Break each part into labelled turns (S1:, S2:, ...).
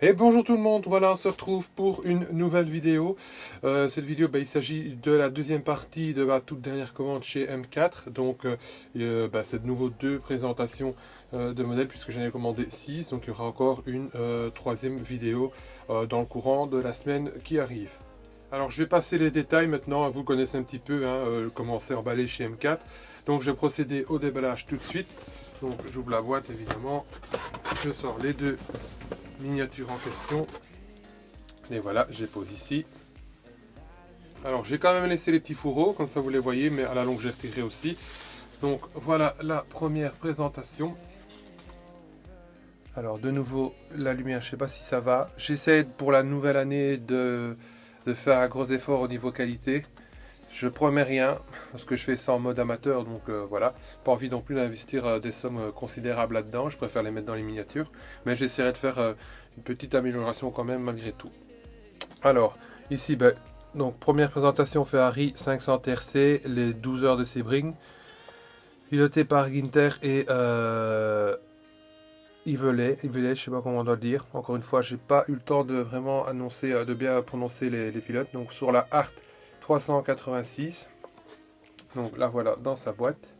S1: Et bonjour tout le monde, voilà on se retrouve pour une nouvelle vidéo. Cette vidéo, il s'agit de la deuxième partie de ma toute dernière commande chez M4. Donc c'est de nouveau deux présentations de modèles puisque j'en ai commandé 6. Donc il y aura encore une troisième vidéo dans le courant de la semaine qui arrive. Alors je vais passer les détails maintenant, vous connaissez un petit peu comment c'est emballé chez M4. Donc je vais procéder au déballage tout de suite. Donc j'ouvre la boîte évidemment, je sors les deux miniature en question. Et voilà, je les pose ici. Alors j'ai quand même laissé les petits fourreaux, comme ça vous les voyez, mais à la longue j'ai retiré aussi. Donc voilà la première présentation. Alors de nouveau la lumière, je sais pas si ça va. J'essaie pour la nouvelle année de faire un gros effort au niveau qualité. Je promets rien, parce que je fais ça en mode amateur, donc voilà. Pas envie non plus d'investir des sommes considérables là-dedans, je préfère les mettre dans les miniatures. Mais j'essaierai de faire une petite amélioration quand même malgré tout. Alors, ici, donc première présentation Ferrari 500 TRC, les 12 heures de Sebring, piloté par Ginter et Yvelet, je sais pas comment on doit le dire. Encore une fois, j'ai pas eu le temps de vraiment annoncer, de bien prononcer les pilotes. Donc sur la Art 386, donc là voilà dans sa boîte.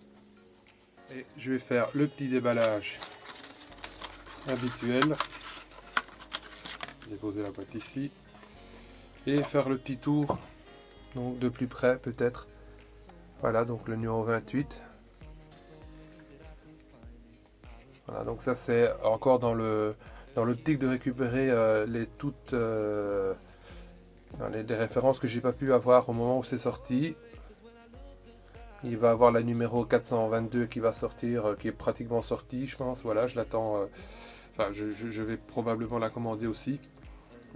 S1: Et je vais faire le petit déballage habituel. Déposer la boîte ici. Et faire le petit tour, donc de plus près peut-être. Voilà, donc le numéro 28. Voilà, donc ça c'est encore dans l'optique de récupérer les toutes des références que j'ai pas pu avoir au moment où c'est sorti. Il va avoir la numéro 422 qui va sortir, qui est pratiquement sortie, je pense. Voilà, je l'attends. Enfin, je vais probablement la commander aussi.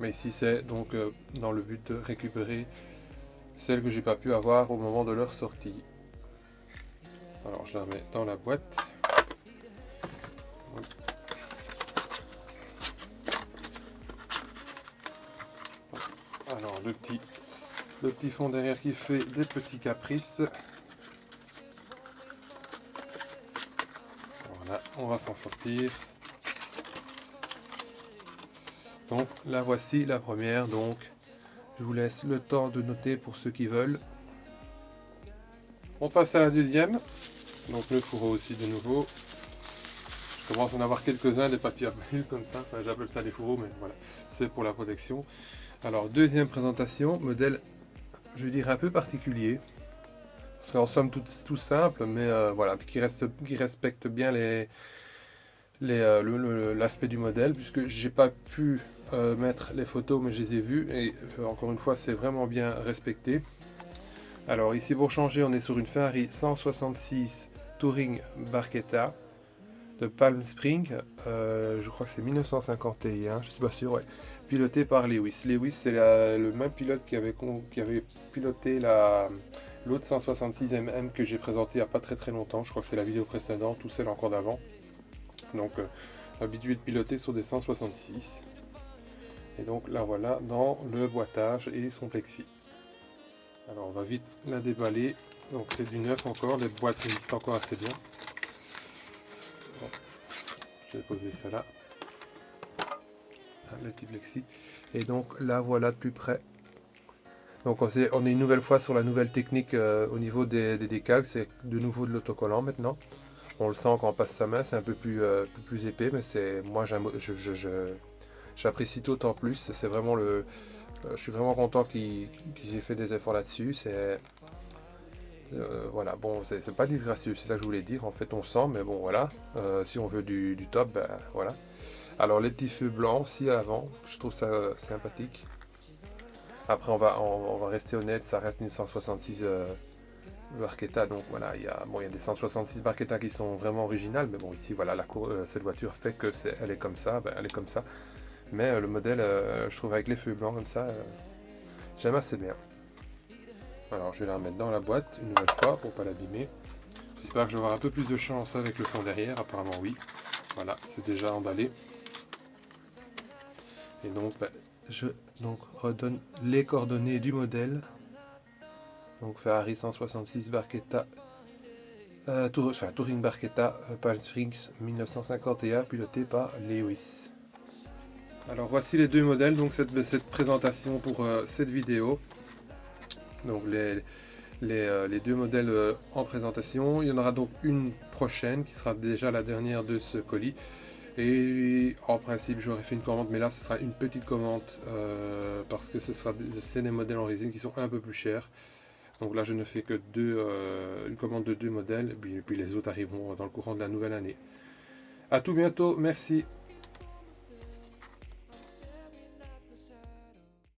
S1: Mais ici, c'est donc dans le but de récupérer celle que j'ai pas pu avoir au moment de leur sortie. Alors, je la mets dans la boîte. Alors, le petit fond derrière qui fait des petits caprices. Voilà, on va s'en sortir. Donc la voici la première, donc je vous laisse le temps de noter pour ceux qui veulent. On passe à la deuxième, donc le fourreau aussi de nouveau. Je commence à en avoir quelques-uns, des papiers à bulles comme ça, enfin, j'appelle ça des fourreaux, mais voilà, c'est pour la protection. Alors deuxième présentation, modèle, je dirais un peu particulier, parce qu'en somme tout simple, mais voilà, qui respecte bien l'aspect du modèle, puisque j'ai pas pu mettre les photos, mais je les ai vues, et encore une fois, c'est vraiment bien respecté. Alors ici, pour changer, on est sur une Ferrari 166 Touring Barchetta de Palm Springs, je crois que c'est 1951, je suis pas sûr, ouais. Piloté par Lewis. Lewis, c'est le même pilote qui avait piloté l'autre 166 MM que j'ai présenté il n'y a pas très longtemps. Je crois que c'est la vidéo précédente ou celle encore d'avant. Donc, habitué de piloter sur des 166. Et donc, là voilà dans le boitage et son plexi. Alors, on va vite la déballer. Donc, c'est du neuf encore. Les boîtes résistent encore assez bien. Bon, je vais poser ça là. Le petit plexi. Et donc là voilà de plus près. Donc on est une nouvelle fois sur la nouvelle technique au niveau des décals. C'est de nouveau de l'autocollant maintenant. On le sent quand on passe sa main, c'est un peu plus épais, mais moi j'apprécie d'autant plus. C'est vraiment je suis vraiment content qu'ils aient fait des efforts là-dessus. Voilà, bon, c'est pas disgracieux, c'est ça que je voulais dire. En fait, on sent, mais bon, voilà. Si on veut du top, ben voilà. Alors les petits feux blancs aussi à l'avant, je trouve ça sympathique. Après on va rester honnête, ça reste une 166 Barchetta, donc voilà, il y a des 166 Barchetta qui sont vraiment originales, mais bon ici voilà, cette voiture fait que elle est comme ça, elle est comme ça. Mais le modèle, je trouve avec les feux blancs comme ça, j'aime assez bien. Alors je vais la remettre dans la boîte une nouvelle fois pour pas l'abîmer. J'espère que je vais avoir un peu plus de chance avec le fond derrière, apparemment oui. Voilà, c'est déjà emballé. Et donc, je redonne les coordonnées du modèle. Donc Ferrari 166 Barchetta, Touring Barchetta, Palm Springs 1951, piloté par Lewis. Alors voici les deux modèles, donc cette présentation pour cette vidéo. Donc les deux modèles en présentation. Il y en aura donc une prochaine qui sera déjà la dernière de ce colis. Et en principe j'aurais fait une commande, mais là ce sera une petite commande parce que c'est des modèles en résine qui sont un peu plus chers. Donc là je ne fais que une commande de deux modèles, et puis les autres arriveront dans le courant de la nouvelle année. A tout bientôt, merci.